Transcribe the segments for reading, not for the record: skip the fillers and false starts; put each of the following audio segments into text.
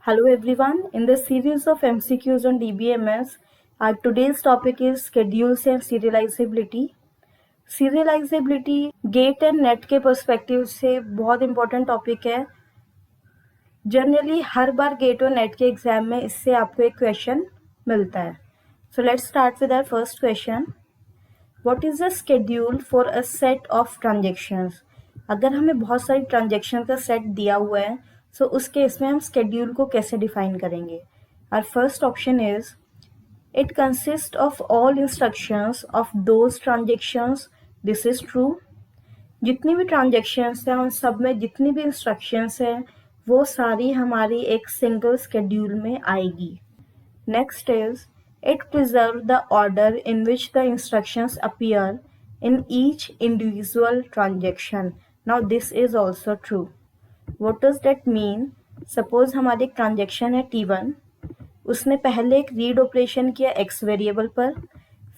Hello everyone. In this series of MCQs on DBMS, our today's topic is schedules and serializability. Serializability GATE and NET के perspective से बहुत important topic है. Generally हर बार GATE और NET के exam में इससे आपको एक क्वेश्चन मिलता है. So let's start with our first question. What is the schedule for a set of transactions? अगर हमें बहुत सारी ट्रांजेक्शन का सेट दिया हुआ है सो उस केस में हम शेड्यूल को कैसे डिफाइन करेंगे? Our first option is it consist of all instructions of those transactions. This is true. जितनी भी ट्रांजेक्शंस हैं उन सब में जितनी भी इंस्ट्रक्शंस हैं वो सारी हमारी एक सिंगल शेड्यूल में आएगी. Next is it preserve the order in which the instructions appear in each individual transaction. Now this is also true. What does that mean? Suppose हमारी एक ट्रांजेक्शन है T1. उसने पहले एक रीड ऑपरेशन किया x variable पर,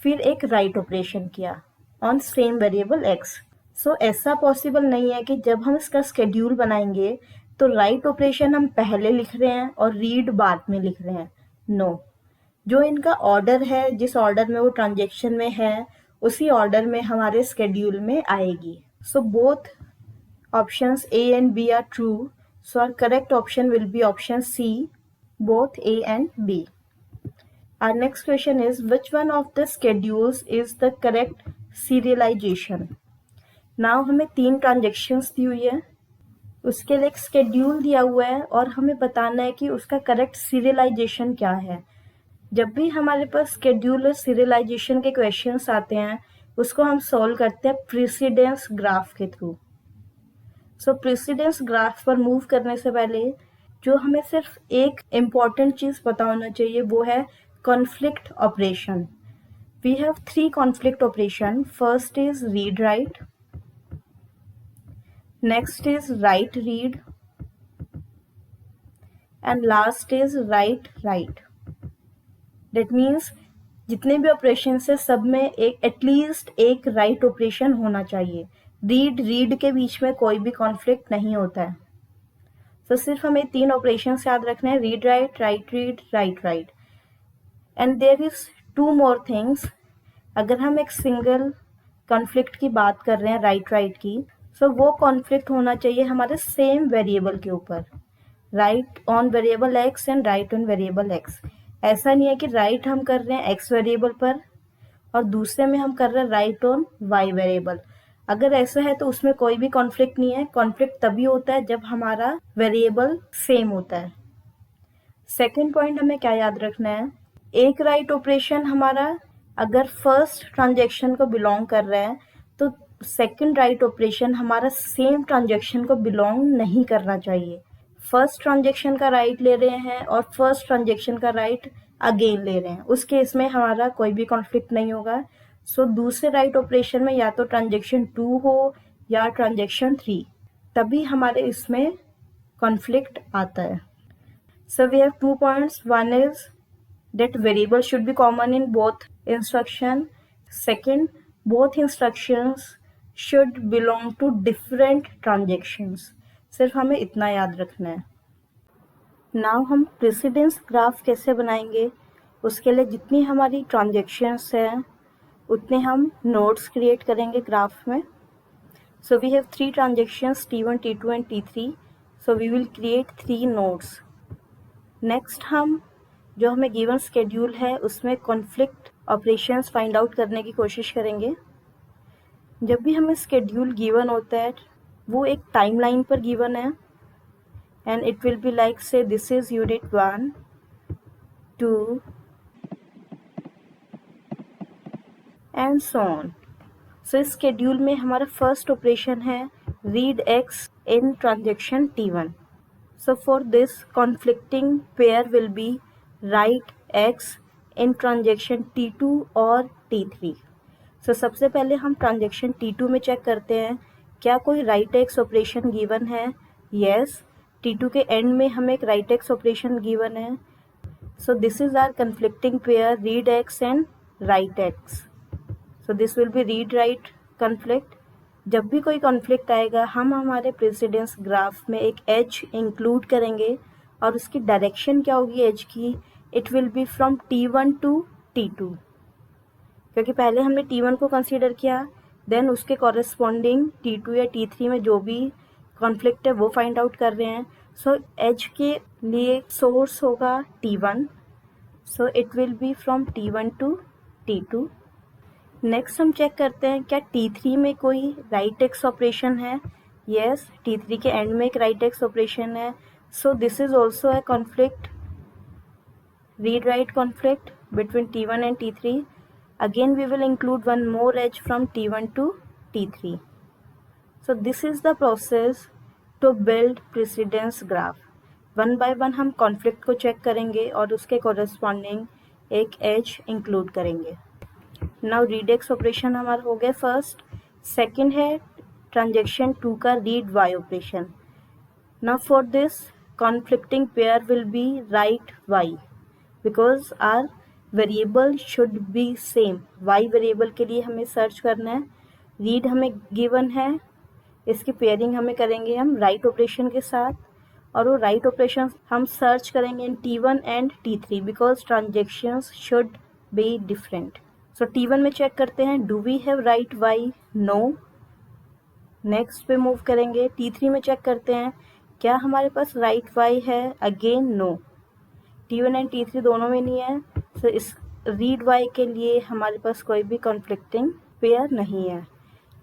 फिर एक राइट ऑपरेशन किया ऑन सेम वेरिएबल x. सो ऐसा पॉसिबल नहीं है कि जब हम इसका स्केड्यूल बनाएंगे तो राइट ऑपरेशन हम पहले लिख रहे हैं और रीड बाद में लिख रहे हैं. नो. जो इनका ऑर्डर है, जिस ऑर्डर में वो ट्रांजेक्शन में है उसी ऑर्डर में हमारे स्केड्यूल में आएगी. So both options A and B are true, so our correct option will be option C, both A and B. Our next question is which one of the schedules is the correct serialization? Now हमें 3 transactions दी हुई है, उसके लिए एक schedule दिया हुआ है और हमें बताना है कि उसका करेक्ट सीरियलाइजेशन क्या है. जब भी हमारे पास स्केड्यूल और सीरियलाइजेशन के क्वेश्चंस आते हैं उसको हम सॉल्व करते हैं प्रेसिडेंस ग्राफ के थ्रू. सो प्रेसिडेंस ग्राफ पर मूव करने से पहले जो हमें सिर्फ एक इम्पॉर्टेंट चीज़ पता होना चाहिए वो है conflict operation. We have 3 conflict operation. First is read write, next is write read and last is write write. That means जितने भी ऑपरेशन है सब में एक एटलीस्ट एक राइट ऑपरेशन होना चाहिए. रीड के बीच में कोई भी कॉन्फ्लिक्ट नहीं होता है. तो सिर्फ हमें 3 ऑपरेशन याद रखने हैं, read write, write read, write write. And there is 2 more things. अगर हम एक सिंगल कॉन्फ्लिक्ट की बात कर रहे हैं राइट की, सो वो कॉन्फ्लिक्ट होना चाहिए हमारे सेम वेरिएबल के ऊपर. Right on variable x and right on variable x. ऐसा नहीं है कि राइट हम कर रहे हैं एक्स वेरिएबल पर और दूसरे में हम कर रहे हैं राइट ऑन वाई वेरिएबल. अगर ऐसा है तो उसमें कोई भी कॉन्फ्लिक्ट नहीं है. कॉन्फ्लिक्ट तभी होता है जब हमारा वेरिएबल सेम होता है. सेकंड पॉइंट हमें क्या याद रखना है, एक राइट ऑपरेशन हमारा अगर फर्स्ट ट्रांजेक्शन को बिलोंग कर रहा है तो सेकंड राइट ऑपरेशन हमारा सेम ट्रांजेक्शन को बिलोंग नहीं करना चाहिए. फर्स्ट ट्रांजेक्शन का राइट ले रहे हैं और फर्स्ट ट्रांजेक्शन का राइट अगेन ले रहे हैं, उस केस में हमारा कोई भी कॉन्फ्लिक्ट नहीं होगा. सो दूसरे राइट ऑपरेशन में या तो ट्रांजेक्शन 2 हो या ट्रांजेक्शन 3, तभी हमारे इसमें कॉन्फ्लिक्ट आता है. So we have 2 points. One is that variable should be common in both instruction. Second, both instructions should belong to different transactions. सिर्फ हमें इतना याद रखना है. नाउ हम प्रेसिडेंस ग्राफ कैसे बनाएंगे, उसके लिए जितनी हमारी ट्रांजेक्शंस हैं उतने हम नोड्स क्रिएट करेंगे ग्राफ में. So we have 3 transactions T1, T2 and T3. So we will create 3 nodes. Next हम जो हमें गिवन स्केड्यूल है उसमें कॉन्फ्लिक्ट ऑपरेशंस फाइंड आउट करने की कोशिश करेंगे. जब भी हमें स्केड्यूल गिवन होता है वो एक टाइमलाइन पर गिवन है and it will be like say this is unit 1, 2 and so on. So इस स्केड्यूल में हमारा फर्स्ट ऑपरेशन है read x in transaction T1. So for this conflicting pair will be write x in transaction T2 और T3. सो सबसे पहले हम transaction T2 में check करते हैं क्या कोई राइट एक्स ऑपरेशन गिवन है. यस, T2 के एंड में हमें एक राइट एक्स ऑपरेशन गिवन है. So this is our conflicting pair read X and write X. So this will be read write conflict. जब भी कोई कॉन्फ्लिक्ट आएगा हम हमारे प्रेसिडेंस ग्राफ में एक एज इंक्लूड करेंगे और उसकी डायरेक्शन क्या होगी एज की, it will be from T1 to T2, क्योंकि पहले हमने T1 को कंसीडर किया, देन उसके कॉरेस्पॉन्डिंग T2 या T3 में जो भी कॉन्फ्लिक्ट है वो फाइंड आउट कर रहे हैं। सो एज के लिए सोर्स होगा T1, so it will be from T1 to T2। Next हम चेक करते हैं क्या T3 में कोई राइट एक्स ऑपरेशन है। यस, T3 के एंड में एक राइट एक्स ऑपरेशन है, so this is also a conflict, read write conflict between T1 and T3. Again we will include one more edge from T1 to T3. So this is the process to build precedence graph. One by one हम conflict को check करेंगे और उसके corresponding एक edge include करेंगे। Now read X operation हमारा हो गया फर्स्ट। सेकेंड है ट्रांजेक्शन 2 का read Y operation. Now for this conflicting pair will be write y because our variable should be same। y variable के लिए हमें सर्च करना है, रीड हमें गिवन है, इसकी पेयरिंग हमें करेंगे हम राइट ऑपरेशन के साथ, और वो राइट ऑपरेशन हम सर्च करेंगे in T1 and T3 because transactions should be different. So T1 में चेक करते हैं do we have write y, no, next पे मूव करेंगे। T3 में चेक करते हैं क्या हमारे पास राइट y है, again no, T1 and T3 दोनों में नहीं है, सो इस रीड y के लिए हमारे पास कोई भी कॉन्फ्लिक्टिंग पेयर नहीं है।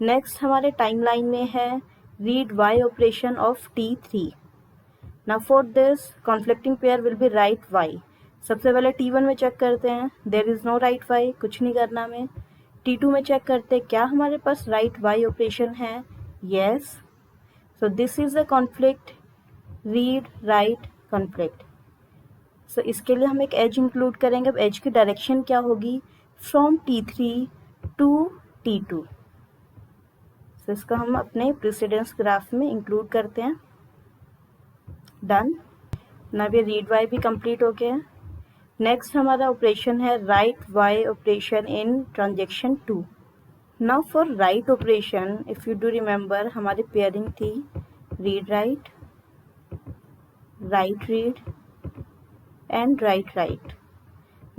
नेक्स्ट हमारे टाइमलाइन में है read y operation of T3। Now for this conflicting pair will be write y। सबसे पहले T1 में चेक करते हैं there is no write y, कुछ नहीं करना हमें। T2 में चेक करते हैं क्या हमारे पास राइट y ऑपरेशन है, yes, so this is a conflict, read write conflict. So इसके लिए हम एक एज इंक्लूड करेंगे। अब एज की डायरेक्शन क्या होगी, फ्रॉम T3 टू T2। सो इसको हम अपने प्रेसिडेंस ग्राफ में इंक्लूड करते हैं। डन। नाउ ये रीड वाई भी कंप्लीट हो गया। नेक्स्ट हमारा ऑपरेशन है write Y operation in transaction 2। Now for write operation if you do remember हमारी पेयरिंग थी read write, write read and write write.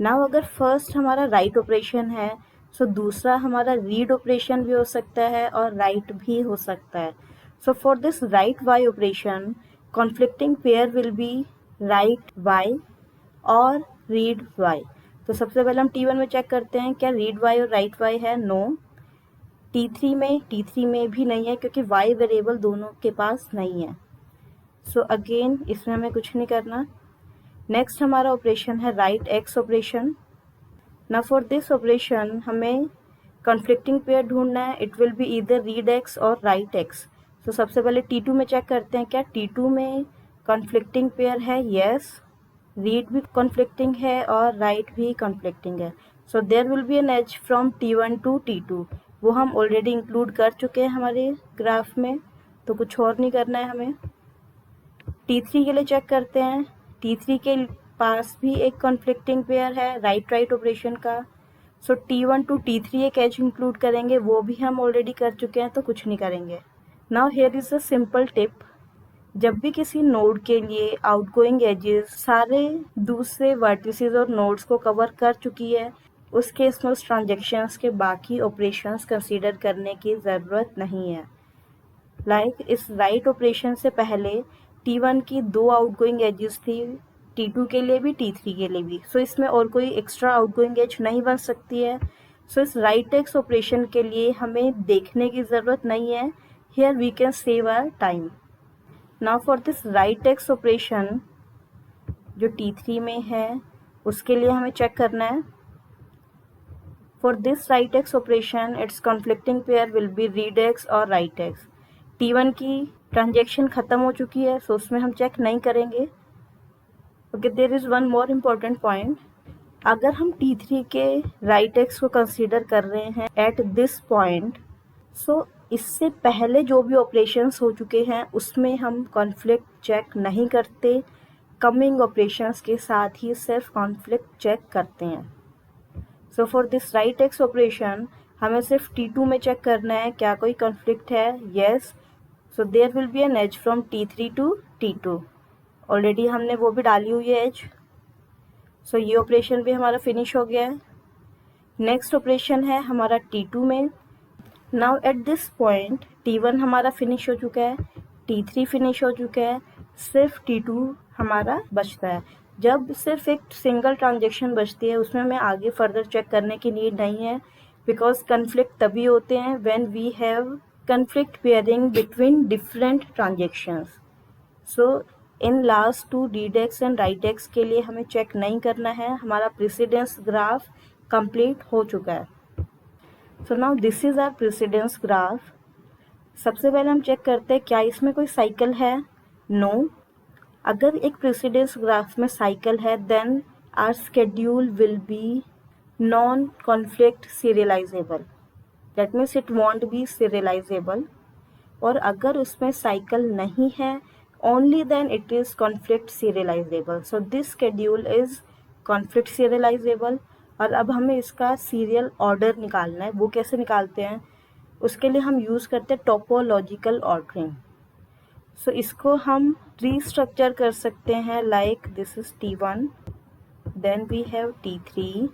Now अगर फर्स्ट हमारा राइट ऑपरेशन है सो दूसरा हमारा रीड ऑपरेशन भी हो सकता है और राइट भी हो सकता है। So for this write Y operation conflicting pair will be write Y और रीड वाई। तो सबसे पहले हम T1 में चेक करते हैं क्या रीड वाई और राइट वाई है, नो। T3 में भी नहीं है क्योंकि वाई वेरिएबल दोनों के पास नहीं है। सो अगेन इसमें हमें कुछ नहीं करना। नेक्स्ट हमारा ऑपरेशन है right X operation. Now for this operation हमें कॉन्फ्लिक्टिंग पेयर ढूंढना है, it will be either read x और राइट एक्स। तो सबसे पहले T2 में चेक करते हैं क्या T2 में कॉन्फ्लिक्टिंग पेयर है, यस, रीड भी कॉन्फ्लिक्टिंग है और राइट भी कॉन्फ्लिक्टिंग है। So there will be an edge from T1 to T2। वो हम ऑलरेडी इंक्लूड कर चुके हैं हमारे ग्राफ में, तो कुछ और नहीं करना है हमें। T3 के लिए चेक करते हैं, T3 के पास भी एक कॉन्फ्लिक्टिंग पेयर है राइट राइट ऑपरेशन का। सो T1 टू T3 एक एज इंक्लूड करेंगे, वो भी हम ऑलरेडी कर चुके हैं तो कुछ नहीं करेंगे। Now here is a simple tip, जब भी किसी नोड के लिए आउटगोइंग एजेस सारे दूसरे वर्टिसेस और नोड्स को कवर कर चुकी है, उस केस में उस ट्रांजेक्शन्स के बाकी ऑपरेशंस कंसीडर करने की ज़रूरत नहीं है। लाइक इस राइट ऑपरेशन से पहले T1 की 2 आउटगोइंग एजेस थी, T2 के लिए भी T3 के लिए भी, सो इसमें और कोई एक्स्ट्रा आउटगोइंग एज नहीं बन सकती है। सो इस राइट एक्स ऑपरेशन के लिए हमें देखने की ज़रूरत नहीं है, here we can save our time. Now for this write X operation जो T3 में है उसके लिए हमें चेक करना है। For this write X operation it's conflicting pair will be read x और राइट एक्स। T1 की ट्रांजेक्शन ख़त्म हो चुकी है सो उसमें हम चेक नहीं करेंगे। Okay, there is one more important point, अगर हम T3 के राइट एक्स को कंसीडर कर रहे हैं एट दिस पॉइंट, सो इससे पहले जो भी ऑपरेशंस हो चुके हैं उसमें हम कॉन्फ्लिक्ट चेक नहीं करते, कमिंग ऑपरेशंस के साथ ही सिर्फ कॉन्फ्लिक्ट चेक करते हैं। सो for this write X operation हमें सिर्फ T2 में चेक करना है क्या कोई कॉन्फ्लिक्ट है, yes, so there will be an edge from T3 to T2। Already हमने वो भी डाली हुई है एज। सो ये ऑपरेशन भी हमारा फिनिश हो गया है। नेक्स्ट ऑपरेशन है हमारा T2 में। Now at this point T1 हमारा फिनिश हो चुका है, T3 फिनिश हो चुका है, सिर्फ T2 हमारा बचता है। जब सिर्फ एक सिंगल ट्रांजेक्शन बचती है उसमें हमें आगे फर्दर चेक करने की नीड नहीं है, बिकॉज कन्फ्लिक्ट तभी होते हैं when we have conflict pairing between different transactions. So in last two read X and write X के लिए हमें चेक नहीं करना है, हमारा प्रेसिडेंस ग्राफ कंप्लीट हो चुका है। So now this is our precedence graph. सबसे पहले हम चेक करते हैं क्या इसमें कोई साइकिल है। नो। अगर एक प्रेसिडेंस ग्राफ में साइकिल है then our schedule will be non conflict serializable, that means it won't be serializable. और अगर उसमें साइकिल नहीं है only then it is conflict serializable. So this schedule is conflict serializable. और अब हमें इसका सीरियल ऑर्डर निकालना है। वो कैसे निकालते हैं, उसके लिए हम यूज़ करते हैं टोपोलॉजिकल ऑर्डरिंग। सो इसको हम रीस्ट्रक्चर कर सकते हैं like this is T1, then we have T3,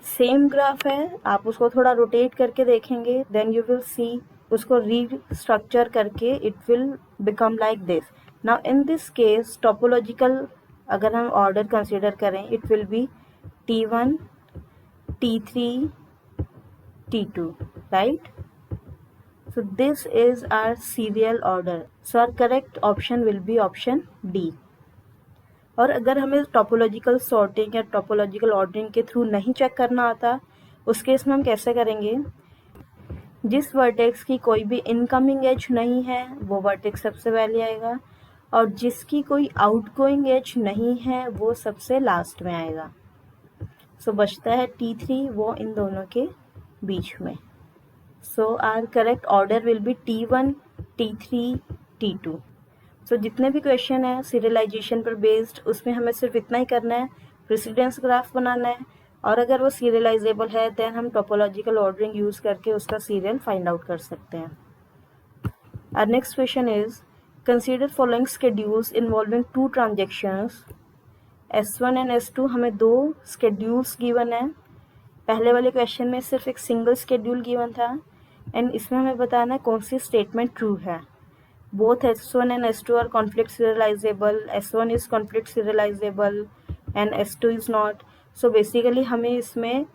same graph है, आप उसको थोड़ा रोटेट करके देखेंगे देन यू विल सी उसको रीस्ट्रक्चर करके it will become like this. Now in this case topological अगर हम ऑर्डर कंसीडर करें it will be T1, T3, T2, right. So this is our serial order. So our correct option will be option D। और अगर हमें topological sorting या topological ordering के through नहीं check करना आता, उस केस में हम कैसे करेंगे, जिस वर्टेक्स की कोई भी इनकमिंग एज नहीं है वो वर्टेक्स सबसे पहले आएगा, और जिसकी कोई आउटगोइंग एज नहीं है वो सबसे लास्ट में आएगा। सो बचता है T3, वो इन दोनों के बीच में। So our correct order will be T1, T3, T2। सो जितने भी क्वेश्चन है सीरियलाइजेशन पर बेस्ड उसमें हमें सिर्फ इतना ही करना है, प्रेसिडेंस ग्राफ बनाना है, और अगर वो सीरियलाइजेबल है देन हम टोपोलॉजिकल ऑर्डरिंग यूज़ करके उसका सीरियल फाइंड आउट कर सकते हैं। Our next question is consider following schedules involving two transactions. S1 and S2 हमें दो स्केड्यूल्स गिवन है। पहले वाले क्वेश्चन में सिर्फ एक सिंगल स्केड्यूल गिवन था एंड इसमें हमें बताना है कौन सी स्टेटमेंट ट्रू है। Both S1 and S2 are conflict serializable. S1 is conflict serializable and S2 is not. So basically हमें इसमें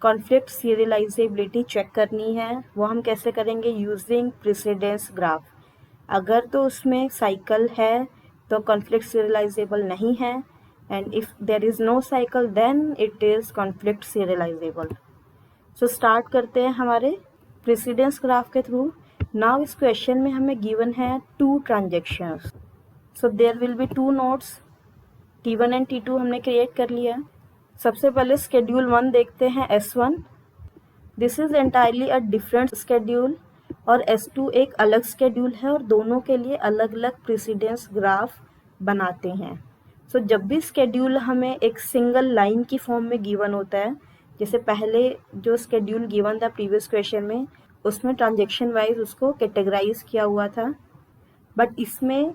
conflict serializability चेक करनी है। वो हम कैसे करेंगे, यूजिंग प्रेसिडेंस ग्राफ। अगर तो उसमें साइकिल है तो conflict serializable नहीं है, and if there is no cycle then it is conflict serializable. So start करते हैं हमारे प्रेसिडेंस ग्राफ के थ्रू। नाउ इस क्वेश्चन में हमें गिवन है two transactions, so there will be two nodes T1 and T2 हमने क्रिएट कर लिया। सबसे पहले स्केड्यूल 1 देखते हैं S1। This is entirely a different schedule और S2 एक अलग स्केड्यूल है और दोनों के लिए अलग अलग प्रेसिडेंस ग्राफ बनाते हैं। सो जब भी स्केड्यूल हमें एक सिंगल लाइन की फॉर्म में गिवन होता है, जैसे पहले जो स्केड्यूल गिवन था प्रीवियस क्वेश्चन में उसमें ट्रांजेक्शन वाइज उसको कैटेगराइज किया हुआ था, बट इसमें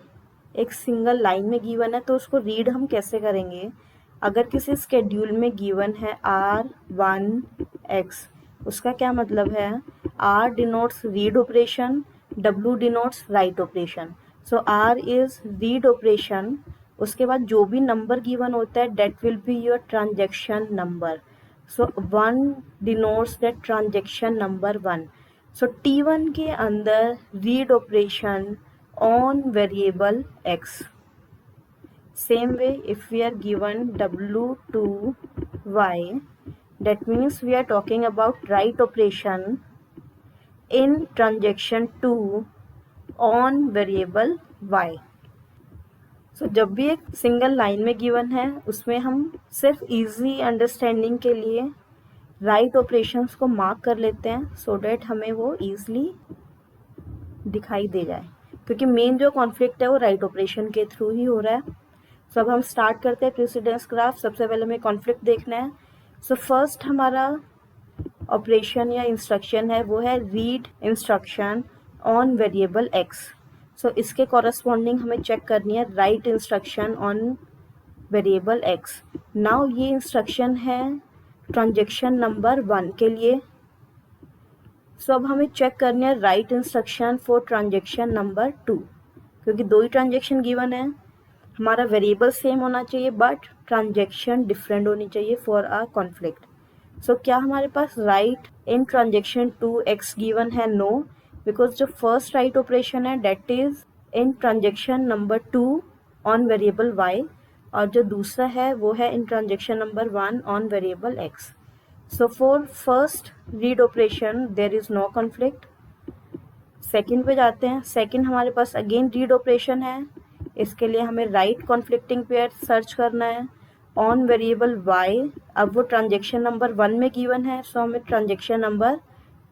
एक सिंगल लाइन में गिवन है तो उसको रीड हम कैसे करेंगे। अगर किसी स्केड्यूल में गिवन है R1X, उसका क्या मतलब है, R denotes read operation, W denotes write operation. So R is read operation, उसके बाद जो भी नंबर गिवन होता है that will be your transaction number. So 1 denotes that transaction number 1। So T1 के अंदर read operation on variable x। Same way if we are given W2Y, that means we are talking about write operation in transaction 2 on variable y. सो जब भी एक single line में given है उसमें हम सिर्फ इजी अंडरस्टैंडिंग के लिए राइट ऑपरेशंस को मार्क कर लेते हैं सो डैट हमें वो ईजली दिखाई दे जाए, क्योंकि मेन जो कॉन्फ्लिक्ट है वो राइट ऑपरेशन के थ्रू ही हो रहा है। सो अब हम स्टार्ट करते हैं प्रेसिडेंस ग्राफ। सबसे पहले हमें कॉन्फ्लिक्ट देखना है। सो फर्स्ट हमारा ऑपरेशन या इंस्ट्रक्शन है वो है read instruction on variable x। सो इसके कॉरस्पॉन्डिंग हमें चेक करनी है right instruction on variable x। Now ये इंस्ट्रक्शन है ट्रांजेक्शन नंबर 1 के लिए। सो अब हमें चेक करनी है right instruction for transaction number 2, क्योंकि 2 ही ट्रांजेक्शन गिवन है। हमारा वेरिएबल सेम होना चाहिए बट ट्रांजेक्शन डिफरेंट होनी चाहिए फॉर अ कॉन्फ्लिक्ट। सो क्या हमारे पास write in transaction 2 x given है? नो, बिकॉज जो फर्स्ट राइट ऑपरेशन है that is in transaction number 2 on variable y, और जो दूसरा है वो है in transaction number 1 on variable x। So for first read operation there is no conflict. Second पे जाते हैं। सेकेंड हमारे पास अगेन रीड ऑपरेशन है। इसके लिए हमें राइट कॉन्फ्लिक्टिंग पेयर सर्च करना है ऑन वेरिएबल y। अब वो ट्रांजेक्शन नंबर 1 में गिवन है, सो हमें ट्रांजेक्शन नंबर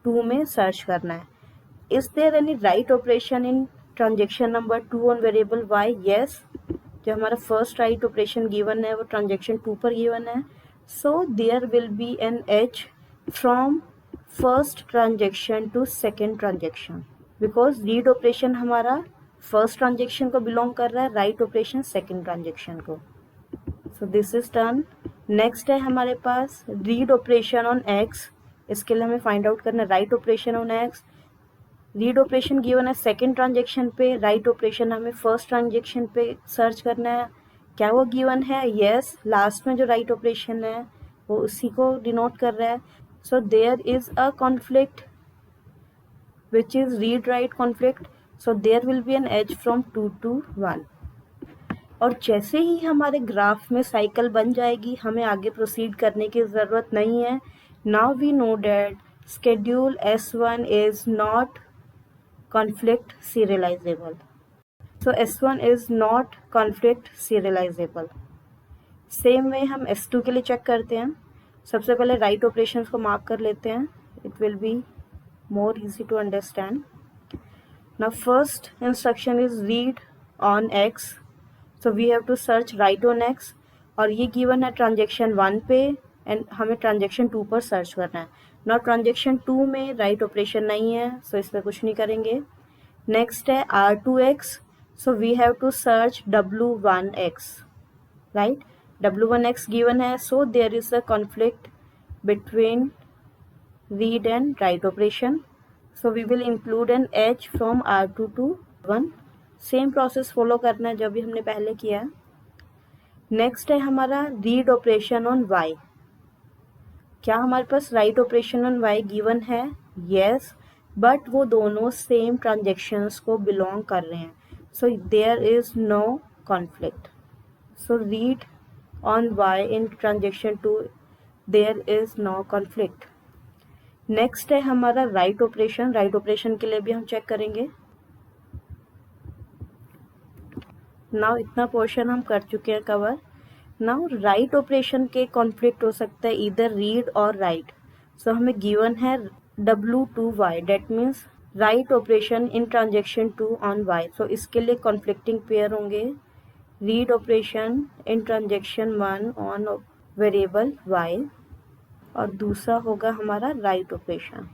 2 में सर्च करना है। Is there any write operation in transaction number 2 on variable y? Yes, जो हमारा फर्स्ट राइट ऑपरेशन गिवन है वो ट्रांजेक्शन 2 पर गिवन है। So there will be an edge from first transaction to second transaction, because read operation हमारा first transaction को belong कर रहा है, राइट ऑपरेशन सेकेंड ट्रांजेक्शन को। So this is done. Next है हमारे पास रीड ऑपरेशन ऑन x। इसके लिए हमें फाइंड आउट करना है write operation on x। Read operation given है सेकेंड ट्रांजेक्शन पे, राइट ऑपरेशन हमें फर्स्ट ट्रांजेक्शन पे सर्च करना है। क्या वो गिवन है? यस, लास्ट में जो राइट ऑपरेशन है वो उसी को डिनोट कर रहा है। So there is a conflict which is read write conflict, so there will be an edge from 2 to 1। और जैसे ही हमारे ग्राफ में साइकिल बन जाएगी, हमें आगे प्रोसीड करने की ज़रूरत नहीं है। Now we know that schedule S1 is not conflict serializable. So S1 is not conflict serializable. Same way हम S2 के लिए चेक करते हैं। सबसे पहले राइट ऑपरेशंस को मार्क कर लेते हैं, it will B more easy to understand. Now first instruction is read on x, so we have to search write on x, और ये given है ट्रांजेक्शन 1 पे एंड हमें ट्रांजेक्शन 2 पर सर्च करना है। ना ट्रांजेक्शन 2 में राइट ऑपरेशन नहीं है, सो इस पर कुछ नहीं करेंगे। नेक्स्ट है R2x, so we have to search W1x, right. W1x given है, so there is a conflict between read and write operation, so we will include an edge from R2 to 1। Same process follow करना है जो भी हमने पहले किया है। Next है हमारा रीड ऑपरेशन ऑन y। क्या हमारे पास write operation on y given है? यस, बट वो दोनों सेम ट्रांजेक्शन्स को बिलोंग कर रहे हैं, so there is no conflict. So read on y in transaction 2, there is no conflict. Next है हमारा राइट ऑपरेशन। राइट ऑपरेशन के लिए भी हम चेक करेंगे। नाउ इतना पोर्शन हम कर चुके हैं कवर। नाउ राइट ऑपरेशन के कॉन्फ्लिक्ट हो सकता है इधर रीड और राइट। सो हमें गिवन है W2y, that means right operation in transaction 2 on y। सो इसके लिए कॉन्फ्लिक्टिंग पेयर होंगे read operation in transaction 1 on variable y, और दूसरा होगा हमारा राइट ऑपरेशन।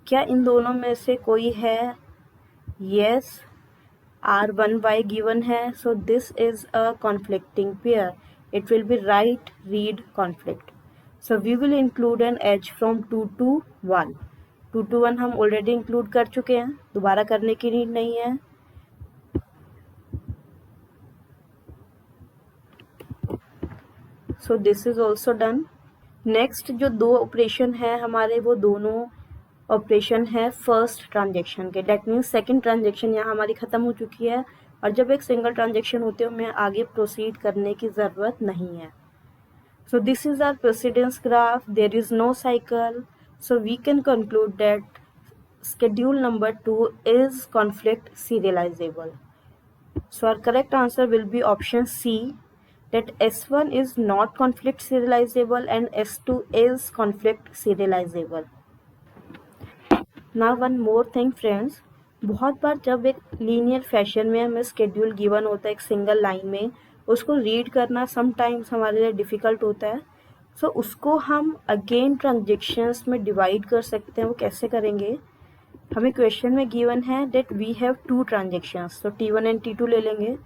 क्या इन दोनों में से कोई है? यस, R1y गिवन है, so this is a conflicting pair, it will be write read conflict. So we will include an edge from 2 to 1। 2 to 1 हम ऑलरेडी इंक्लूड कर चुके हैं, दोबारा करने की नीड नहीं है। So this is also done. Next जो 2 ऑपरेशन है हमारे, वो दोनों ऑपरेशन है फर्स्ट ट्रांजेक्शन के, डेट मीन्स सेकेंड ट्रांजेक्शन यहाँ हमारी ख़त्म हो चुकी है, और जब एक सिंगल ट्रांजेक्शन होते हैं हमें आगे प्रोसीड करने की ज़रूरत नहीं है। So this is our precedence graph, there is no cycle, so we can conclude that schedule number 2 is conflict serializable. So our correct answer will be option C, that S1 is not conflict serializable and S2 is conflict serializable. Now one more thing friends, बहुत बार जब एक linear fashion में हमें schedule given होता है एक single line में, उसको रीड करना समटाइम्स हमारे लिए डिफ़िकल्ट होता है। उसको हम अगेन ट्रांजेक्शन्स में डिवाइड कर सकते हैं। वो कैसे करेंगे? हमें क्वेश्चन में गिवन है डेट वी हैव 2 ट्रांजेक्शन्स, तो T1 एंड T2 ले लेंगे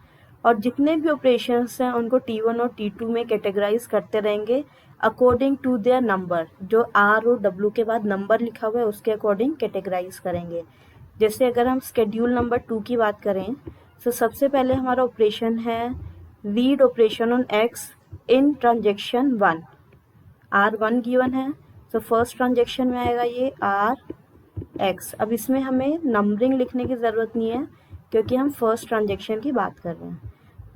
और जितने भी ऑपरेशंस हैं उनको T1 और T2 में कैटेगराइज करते रहेंगे अकॉर्डिंग टू देयर नंबर। जो R और W के बाद नंबर लिखा हुआ है उसके अकॉर्डिंग कैटेगराइज करेंगे। जैसे अगर हम स्केड्यूल नंबर 2 की बात करें तो सबसे पहले हमारा ऑपरेशन है read operation on X in transaction 1। R1 given है तो फर्स्ट ट्रांजेक्शन में आएगा ये RX। अब इसमें हमें नंबरिंग लिखने की ज़रूरत नहीं है क्योंकि हम फर्स्ट ट्रांजेक्शन की बात कर रहे हैं।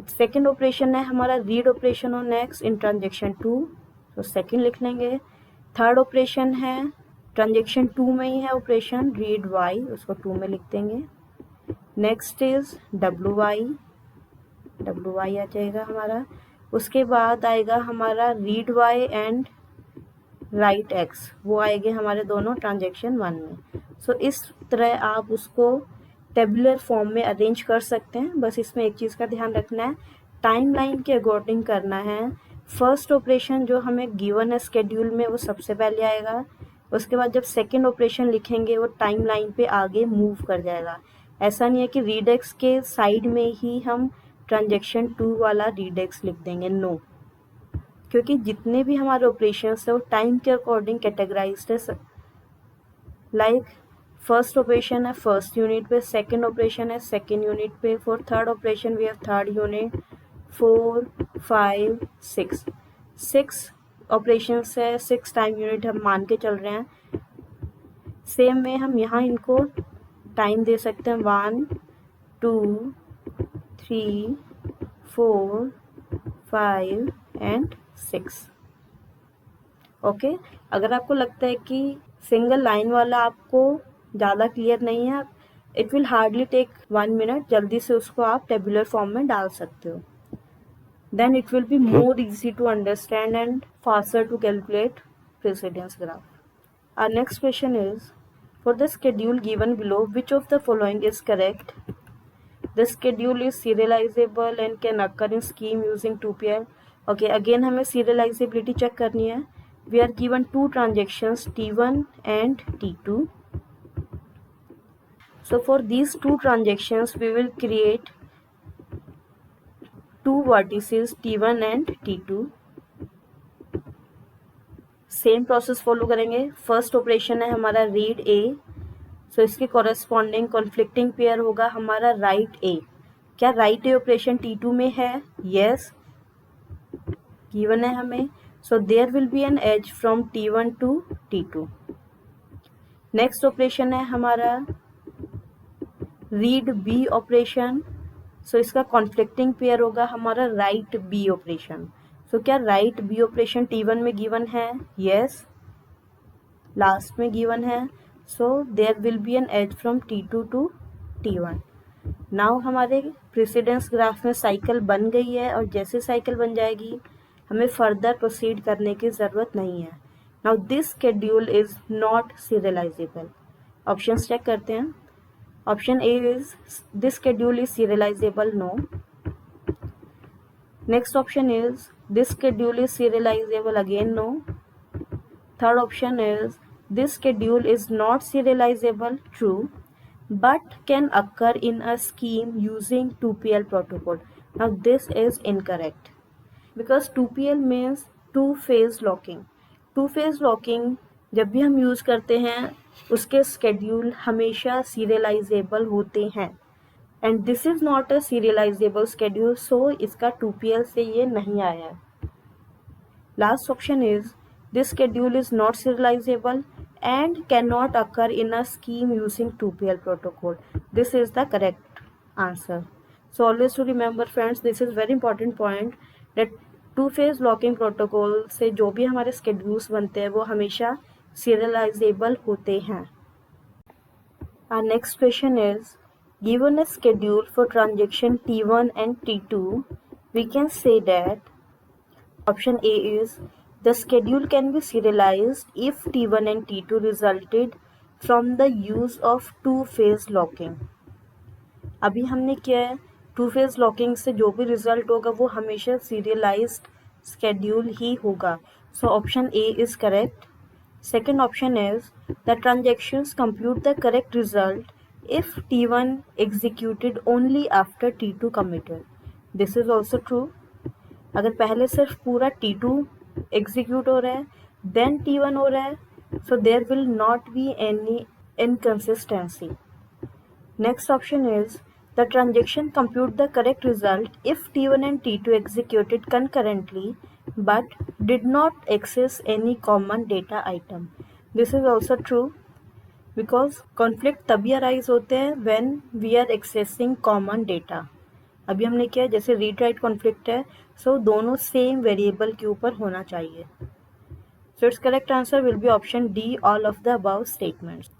सेकेंड ऑपरेशन है हमारा read operation on X in transaction 2, तो सेकेंड लिख लेंगे। थर्ड ऑपरेशन है ट्रांजेक्शन 2 में ही है ऑपरेशन रीड Y, उसको 2 में लिख देंगे। नेक्स्ट इज WY आ जाएगा हमारा। उसके बाद आएगा हमारा read Y and right X, वो आएंगे हमारे दोनों ट्रांजेक्शन 1 में। सो इस तरह आप उसको टेबुलर फॉर्म में अरेंज कर सकते हैं। बस इसमें एक चीज़ का ध्यान रखना है, टाइमलाइन के अकॉर्डिंग करना है। फर्स्ट ऑपरेशन जो हमें गिवन है स्केड्यूल में वो सबसे पहले आएगा, उसके बाद जब सेकेंड ऑपरेशन लिखेंगे वो टाइमलाइन पे आगे मूव कर जाएगा। ऐसा नहीं है कि रीड एक्स के साइड में ही हम ट्रांजेक्शन 2 वाला रीड एक्स लिख देंगे, नो, क्योंकि जितने भी हमारे ऑपरेशंस है वो टाइम के अकॉर्डिंग कैटेगराइज्ड है। लाइक फर्स्ट ऑपरेशन है फर्स्ट यूनिट पे, सेकंड ऑपरेशन है सेकंड यूनिट पे, for third operation we have third unit, 4 5 6 6 operations है, 6 टाइम यूनिट हम मान के चल रहे हैं। सेम में हम यहाँ इनको टाइम दे सकते हैं 1 2 3 4 5 एंड 6। ओके, अगर आपको लगता है कि सिंगल लाइन वाला आपको ज़्यादा क्लियर नहीं है, it will hardly take 1 minute, जल्दी से उसको आप टेबुलर फॉर्म में डाल सकते हो। Then it will be more easy to understand and faster to calculate precedence graph. Our next question is for the schedule given below which of the following is correct? The schedule is serializable and can occur in scheme using 2PL. Okay, again हमें serializability check करनी है। We are given 2 transactions T1 and T2. So for these 2 transactions we will create 2 vertices T1 and T2. Same process follow करेंगे। First operation है हमारा read A, सो इसके corresponding conflicting pair होगा हमारा write A। क्या write A operation T2 में है? Yes, given है हमें। So there will be an edge from T1 to T2। Next operation है हमारा रीड B ऑपरेशन, सो इसका कॉन्फ्लिक्टिंग पेयर होगा हमारा राइट B ऑपरेशन। सो क्या राइट B ऑपरेशन T1 में गिवन है? यस, लास्ट में गिवन है। So there will be an edge from T2 to T1। Now हमारे प्रेसिडेंस ग्राफ में साइकिल बन गई है और जैसे साइकिल बन जाएगी हमें फर्दर प्रोसीड करने की ज़रूरत नहीं है। Now this schedule is not serializable. Options check करते हैं। Option A is this schedule is serializable, no. Next option is this schedule is serializable, again no. Third option is this schedule is not serializable, true, but can occur in a scheme using 2PL protocol. Now this is incorrect because 2PL means two phase locking. Two phase locking जब भी हम use करते हैं उसके schedule हमेशा serializable होते हैं and this is not a serializable schedule, so इसका 2PL से ये नहीं आया है। Last option is this schedule is not serializable and cannot occur in a scheme using 2PL protocol. This is the correct answer. So always to remember friends, this is very important point that two phase locking protocol से जो भी हमारे schedules बनते हैं वो हमेशा serializable होते हैं। Our next question is given a schedule for transaction T1 and T2, we can say that option A is the schedule can be serialized if T1 and T2 resulted from the use of two-phase locking. अभी हमने किया है two phase locking से जो भी result होगा वो हमेशा सीरियलाइज्ड स्केड्यूल ही होगा। So option A is correct. Second option is the transactions compute the correct result if T1 executed only after T2 committed. This is also true. अगर पहले सिर्फ पूरा T2 एग्जीक्यूट हो रहा है देन T1 हो रहा है, so there will not be any inconsistency. Next option is the transaction compute the correct result if T1 and T2 executed concurrently but did not access any common data item. This is also true because conflict तभी arise होते हैं when we are accessing common data. अभी हमने किया जैसे read write conflict है, सो दोनों same variable के ऊपर होना चाहिए. So it's correct answer will be option D, all of the above statements.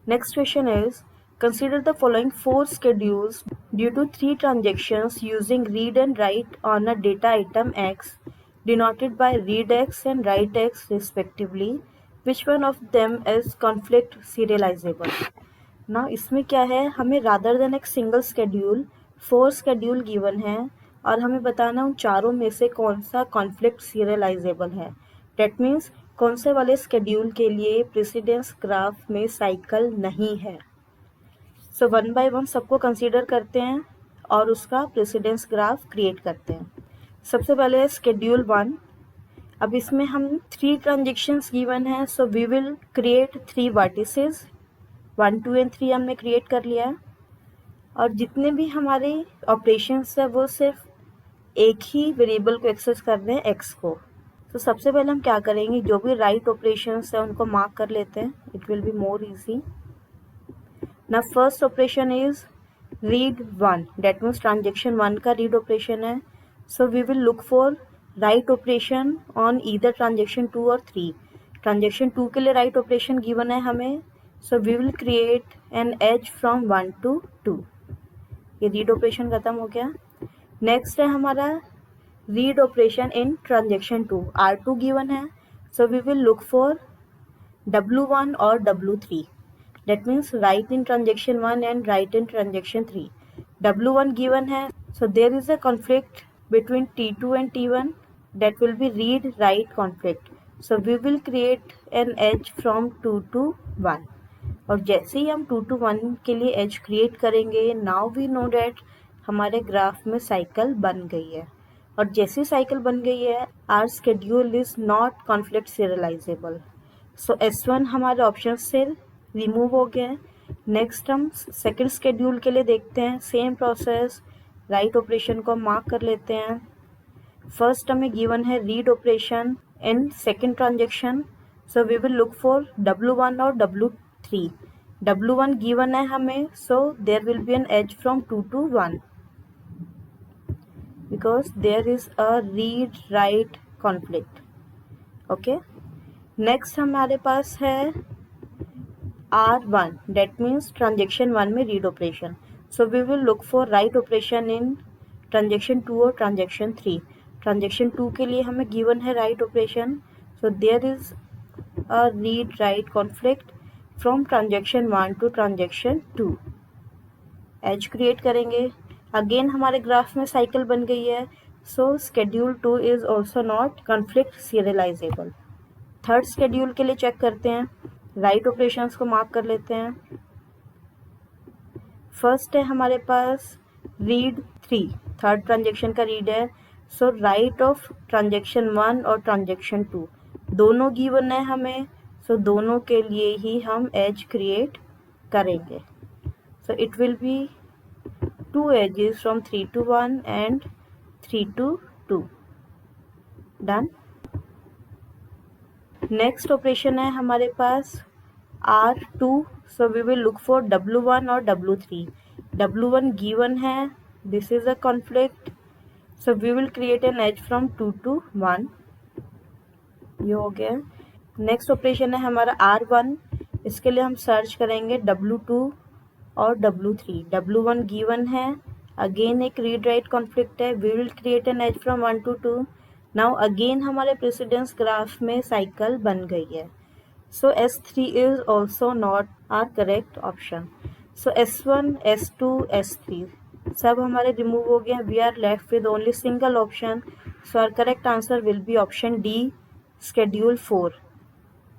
Next question is consider the following 4 schedules due to 3 transactions using read and write on a data item X denoted by read X and write X respectively. Which one of them is conflict serializable? ना इसमें क्या है, हमें rather than एक single schedule 4 schedule given है और हमें बताना उन चारों में से कौन सा conflict serializable है. That means कौन से वाले schedule के लिए precedence graph में cycle नहीं है. सो वन बाय वन सबको कंसीडर करते हैं और उसका प्रेसिडेंस ग्राफ क्रिएट करते हैं. सबसे पहले है स्केड्यूल 1. अब इसमें हम 3 ट्रांजेक्शन्स गिवन है, so we will create 3 vertices. 1, 2 and 3 हमने क्रिएट कर लिया है और जितने भी हमारे ऑपरेशंस है वो सिर्फ एक ही वेरिएबल को एक्सेस कर रहे हैं एक्स को. तो सबसे पहले हम क्या करेंगे, जो भी राइट ऑपरेशंस है उनको मार्क कर लेते हैं. It will be more easy. Now first operation is read 1, that means transaction 1 का read operation है. So we will look for write operation on either transaction 2 or 3. Transaction 2 के लिए write operation given है हमें, so we will create an edge from 1 to 2. ये read operation खत्म हो गया. Next है हमारा read operation in transaction 2. R2 given है, so we will look for W1 or W3. That means write in transaction 1 and write in transaction 3. W1 given है, so there is a conflict between T2 and T1. That will be read write conflict. So we will create an edge from 2 to 1. और जैसे ही हम 2 to 1 के लिए edge create करेंगे, now we know that हमारे graph में cycle बन गई है. और जैसी साइकिल बन गई है, our schedule is not conflict serializable. So S1 हमारे ऑप्शन से रिमूव हो गया है. नेक्स्ट हम सेकेंड स्केड्यूल के लिए देखते हैं. सेम प्रोसेस, राइट ऑपरेशन को मार्क कर लेते हैं. फर्स्ट हमें गिवन है read operation in second transaction, so we will look for W1 और W3. W1 गिवन है हमें, so there will be an edge from 2 to 1 because there is a read write conflict. Okay, next हमारे पास है R1, that means transaction 1 में read operation. So we will look for write operation in transaction 2 और transaction 3. Transaction 2 के लिए हमें given है write operation. So there is a read write conflict from transaction 1 to transaction 2. Edge create करेंगे. Again हमारे graph में cycle बन गई है. So schedule 2 is also not conflict serializable. Third schedule के लिए चेक करते हैं. राइट ऑपरेशंस को मार्क कर लेते हैं. फर्स्ट है हमारे पास रीड 3, थर्ड ट्रांजेक्शन का रीड है. सो राइट ऑफ ट्रांजेक्शन 1 और ट्रांजेक्शन 2 दोनों गिवन है हमें, सो दोनों के लिए ही हम एज क्रिएट करेंगे. So it will be 2 edges from 3 to 1 and 3 to 2. Done. Next operation है हमारे पास R2, so we will look for W1 और W3. W1 गिवन है, this is a conflict, so we will create an edge from 2 to 1. ये हो गया. Next operation है हमारा R1. इसके लिए हम सर्च करेंगे W2 और W3. W1 गिवन है, अगेन एक रीड राइट कॉन्फ्लिक्ट है. We will create an edge from 1 to 2. Now again हमारे प्रेसिडेंस ग्राफ में साइकिल बन गई है. So S3 is also not our correct option. So S1, S2, S3 सब हमारे रिमूव हो गए. We are left with only single option. So our correct answer will be option D, schedule 4.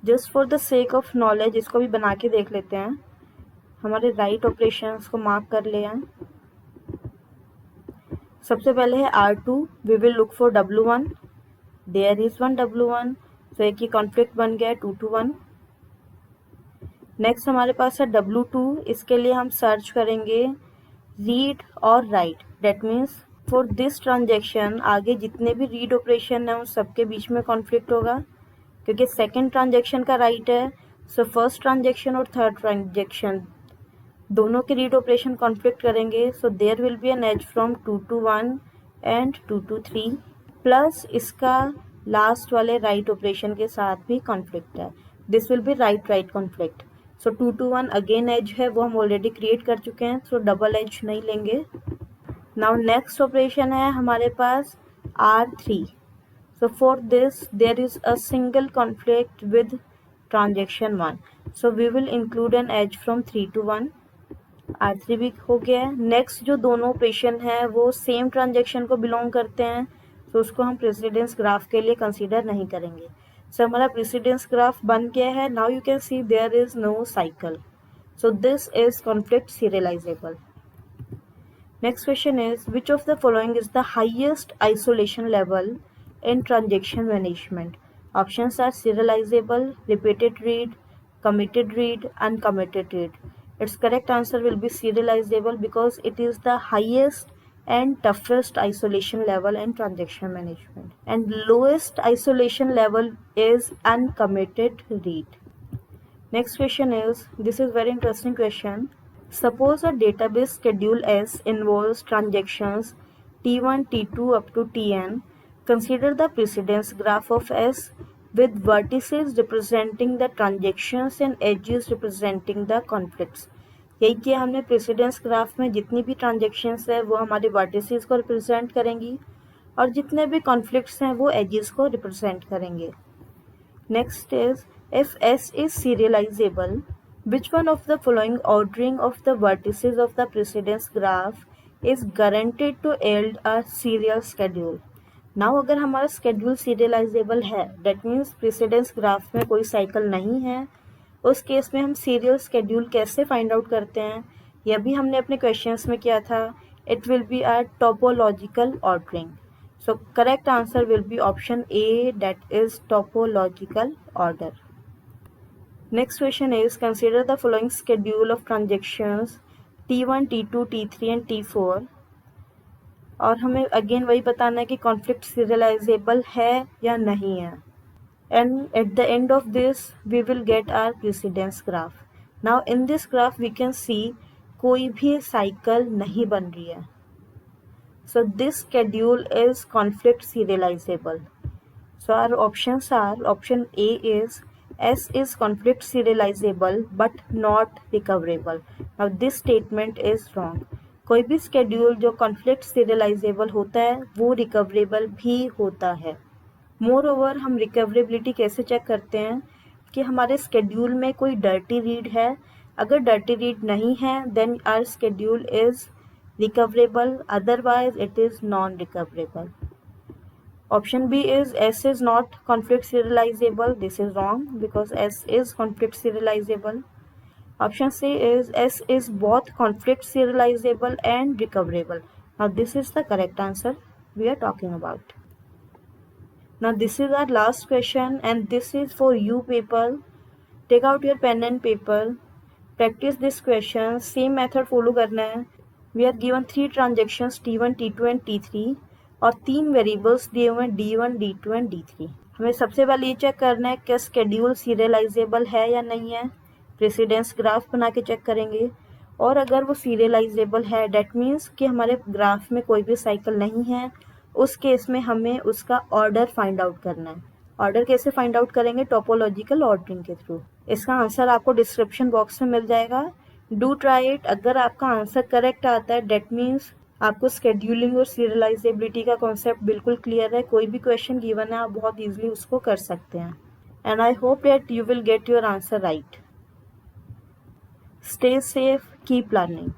Just for the sake of knowledge इसको भी बना के देख लेते हैं। हमारे राइट ऑपरेशंस को मार्क कर ले हैं। सबसे पहले है R2, we will look for W1, there is one W1, तो एक ही कॉन्फ्लिक्ट बन गया 2 to 1। नेक्स्ट हमारे पास है W2, इसके लिए हम सर्च करेंगे रीड और right, that means for this transaction आगे जितने भी रीड ऑपरेशन है उन सबके बीच में कॉन्फ्लिक्ट होगा, क्योंकि सेकेंड ट्रांजेक्शन का राइट है। सो फर्स्ट ट्रांजेक्शन और थर्ड ट्रांजेक्शन दोनों के रीड ऑपरेशन कॉन्फ्लिक्ट करेंगे। So there will be an edge from 2 to 1 and 2 to 3, plus इसका लास्ट वाले राइट ऑपरेशन के साथ भी कॉन्फ्लिक्ट है। This will be write write conflict. So 2 to 1 again edge है, वो हम ऑलरेडी क्रिएट कर चुके हैं, सो डबल एज नहीं लेंगे। नाउ नेक्स्ट ऑपरेशन है हमारे पास R3। So for this there is a single conflict with transaction 1. So we will include an edge from 3 to 1. R3 भी हो गया है। नेक्स्ट जो दोनों ऑपरेशन है वो सेम ट्रांजेक्शन को बिलोंग करते हैं, तो उसको हम प्रेसिडेंस ग्राफ के लिए कंसीडर नहीं करेंगे। सो हमारा प्रेसिडेंस ग्राफ बन गया है। Now you can see there is no cycle, so this is conflict serializable. Next question is, which of the following is the highest isolation level in transaction management? Options are serializable, repeated read, committed read, uncommitted read. Its correct answer will be serializable because it is the highest and toughest isolation level in transaction management. And lowest isolation level is uncommitted read. Next question is, this is very interesting question. Suppose a database schedule S involves transactions T1, T2 up to Tn. Consider the precedence graph of S with vertices representing the transactions and edges representing the conflicts. यही किया हमने, precedence graph में जितनी भी transactions है वो हमारे vertices को रिप्रेजेंट करेंगी और जितने भी कॉन्फ्लिक्ट्स हैं वो एजेस को रिप्रेजेंट करेंगे। Next is, if S is serializable, which one of the following ordering of the vertices of the precedence graph is guaranteed to yield a serial schedule? Now अगर हमारा schedule serializable है, that means precedence graph में कोई cycle नहीं है, उस case में हम serial schedule कैसे find out करते हैं? यह भी हमने अपने questions में किया था। It will be a topological ordering. So correct answer will be option A, that is topological order. Next question is, consider the following schedule of transactions T1, T2, T3 and T4. और हमें again वही बताना है कि conflict serialisable है या नहीं है। And at the end of this we will get our precedence graph. Now in this graph we can see कोई भी साइकिल नहीं बन रही है। So this schedule is conflict serializable. So our options are, option A is S is conflict serializable but not recoverable. Now this statement is wrong. कोई भी schedule जो conflict serializable होता है वो recoverable भी होता है। Moreover हम recoverability कैसे चेक करते हैं कि हमारे schedule में कोई dirty read है। अगर dirty read नहीं है then our schedule is recoverable, otherwise it is non-recoverable. Option B is S is not conflict serializable. This is wrong because S is conflict serializable. Option C is S is both conflict serializable and recoverable. Now this is the correct answer we are talking about. Now this is our last question and this is for you people. Take out your pen and paper. Practice this question. Same method follow करना है. We are given 3 transactions T1, T2 and T3 और 3 variables दिए हुए हैं D1, D2 and D3। हमें सबसे पहले ये चेक करना है कि स्केड्यूल सीरियलाइजेबल है या नहीं है। प्रेसिडेंस ग्राफ बना के चेक करेंगे और अगर वो सीरियलाइजेबल है डेट मीन्स कि हमारे ग्राफ में कोई भी साइकिल नहीं है, उस केस में हमें उसका ऑर्डर फाइंड आउट करना है। ऑर्डर कैसे फाइंड आउट करेंगे? टोपोलॉजिकल ऑर्डरिंग के थ्रू। इसका आंसर आपको डिस्क्रिप्शन बॉक्स में मिल जाएगा। Do try it. अगर आपका आंसर करेक्ट आता है डेट मीन्स आपको स्केड्यूलिंग और सीरियलाइजेबिलिटी का कॉन्सेप्ट बिल्कुल क्लियर है। कोई भी क्वेश्चन गिवन है आप बहुत इजीली उसको कर सकते हैं। And I hope that you will get your answer right. Stay safe, keep learning.